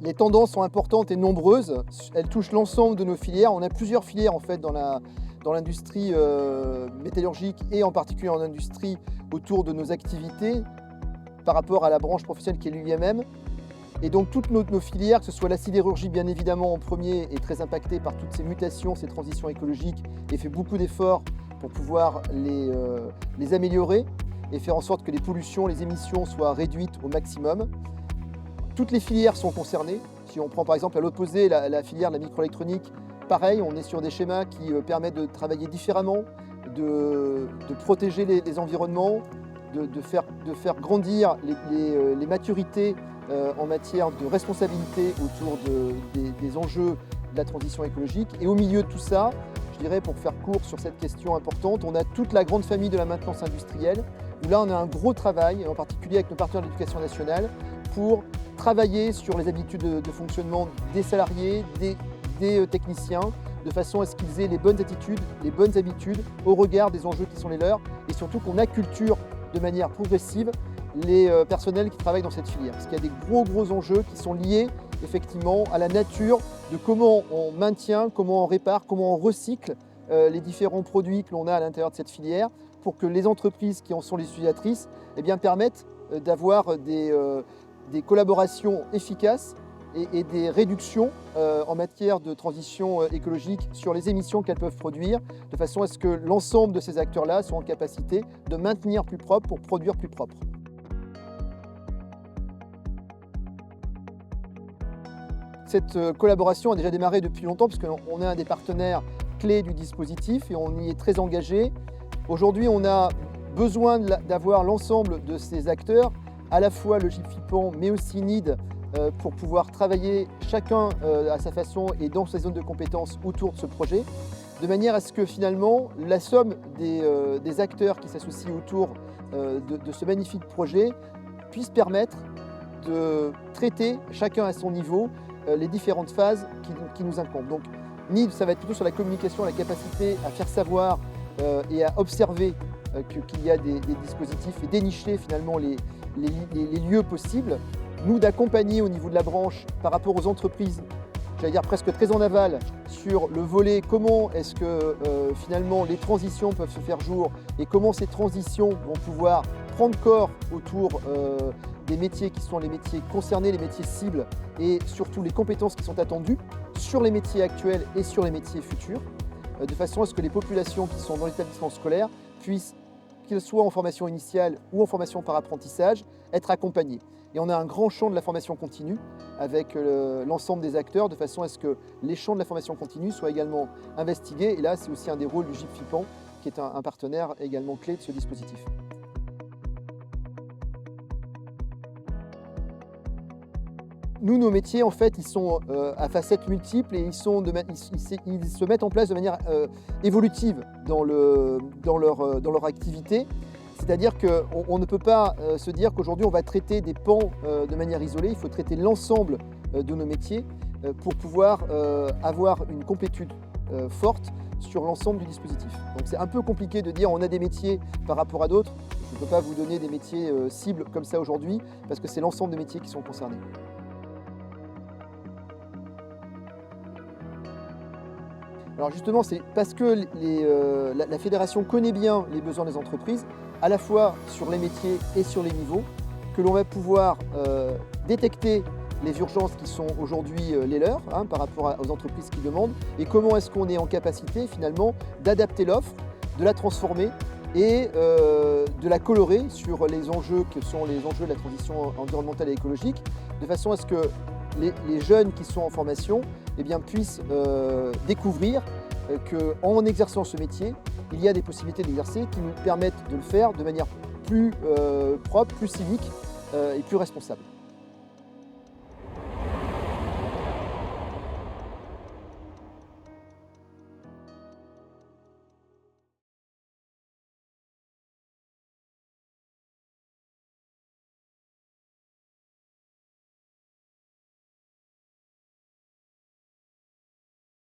Les tendances sont importantes et nombreuses. Elles touchent l'ensemble de nos filières. On a plusieurs filières en fait dans l'industrie métallurgique et en particulier en industrie autour de nos activités par rapport à la branche professionnelle qui est l'UIMM. Et donc toutes nos filières, que ce soit la sidérurgie bien évidemment en premier, est très impactée par toutes ces mutations, ces transitions écologiques et fait beaucoup d'efforts pour pouvoir les améliorer et faire en sorte que les pollutions, les émissions soient réduites au maximum. Toutes les filières sont concernées. Si on prend par exemple à l'opposé la filière de la microélectronique, pareil, on est sur des schémas qui permettent de travailler différemment, de protéger les environnements, de faire grandir les maturités en matière de responsabilité autour des enjeux de la transition écologique. Et au milieu de tout ça, je dirais pour faire court sur cette question importante, on a toute la grande famille de la maintenance industrielle, où là on a un gros travail, en particulier avec nos partenaires de l'éducation nationale, pour travailler sur les habitudes de fonctionnement des salariés, des techniciens, de façon à ce qu'ils aient les bonnes attitudes, les bonnes habitudes au regard des enjeux qui sont les leurs, et surtout qu'on acculture de manière progressive les personnels qui travaillent dans cette filière. Parce qu'il y a des gros enjeux qui sont liés effectivement à la nature de comment on maintient, comment on répare, comment on recycle les différents produits que l'on a à l'intérieur de cette filière pour que les entreprises qui en sont les utilisatrices permettent d'avoir des collaborations efficaces et des réductions en matière de transition écologique sur les émissions qu'elles peuvent produire, de façon à ce que l'ensemble de ces acteurs-là soient en capacité de maintenir plus propre pour produire plus propre. Cette collaboration a déjà démarré depuis longtemps parce qu'on est un des partenaires clés du dispositif et on y est très engagé. Aujourd'hui, on a besoin d'avoir l'ensemble de ces acteurs, à la fois le GIP-FIPAN mais aussi NID, pour pouvoir travailler chacun à sa façon et dans ses zones de compétences autour de ce projet, de manière à ce que finalement la somme des acteurs qui s'associent autour de ce magnifique projet puisse permettre de traiter chacun à son niveau les différentes phases qui nous incombent. Donc NID, ça va être plutôt sur la communication, la capacité à faire savoir et à observer qu'il y a des dispositifs et dénicher finalement les lieux possibles. Nous, d'accompagner au niveau de la branche par rapport aux entreprises, j'allais dire presque très en aval, sur le volet comment est-ce que finalement les transitions peuvent se faire jour et comment ces transitions vont pouvoir prendre corps autour des métiers qui sont les métiers concernés, les métiers cibles et surtout les compétences qui sont attendues sur les métiers actuels et sur les métiers futurs, de façon à ce que les populations qui sont dans l'établissement scolaire puissent, qu'elles soient en formation initiale ou en formation par apprentissage, être accompagnées. Et on a un grand champ de la formation continue avec l'ensemble des acteurs, de façon à ce que les champs de la formation continue soient également investigués. Et là, c'est aussi un des rôles du GIP-FIPAN, qui est un partenaire également clé de ce dispositif. Nous, nos métiers, en fait, ils sont à facettes multiples et ils se mettent en place de manière évolutive dans leur activité. C'est-à-dire qu'on ne peut pas se dire qu'aujourd'hui on va traiter des pans de manière isolée, il faut traiter l'ensemble de nos métiers pour pouvoir avoir une complétude forte sur l'ensemble du dispositif. Donc c'est un peu compliqué de dire on a des métiers par rapport à d'autres. Je ne peux pas vous donner des métiers cibles comme ça aujourd'hui parce que c'est l'ensemble des métiers qui sont concernés. Alors justement, c'est parce que la fédération connaît bien les besoins des entreprises, à la fois sur les métiers et sur les niveaux, que l'on va pouvoir détecter les urgences qui sont aujourd'hui les leurs par rapport aux entreprises qui demandent et comment est-ce qu'on est en capacité finalement d'adapter l'offre, de la transformer et de la colorer sur les enjeux que sont les enjeux de la transition environnementale et écologique, de façon à ce que les jeunes qui sont en formation puissent découvrir qu'en exerçant ce métier, il y a des possibilités d'exercer qui nous permettent de le faire de manière plus propre, plus civique et plus responsable.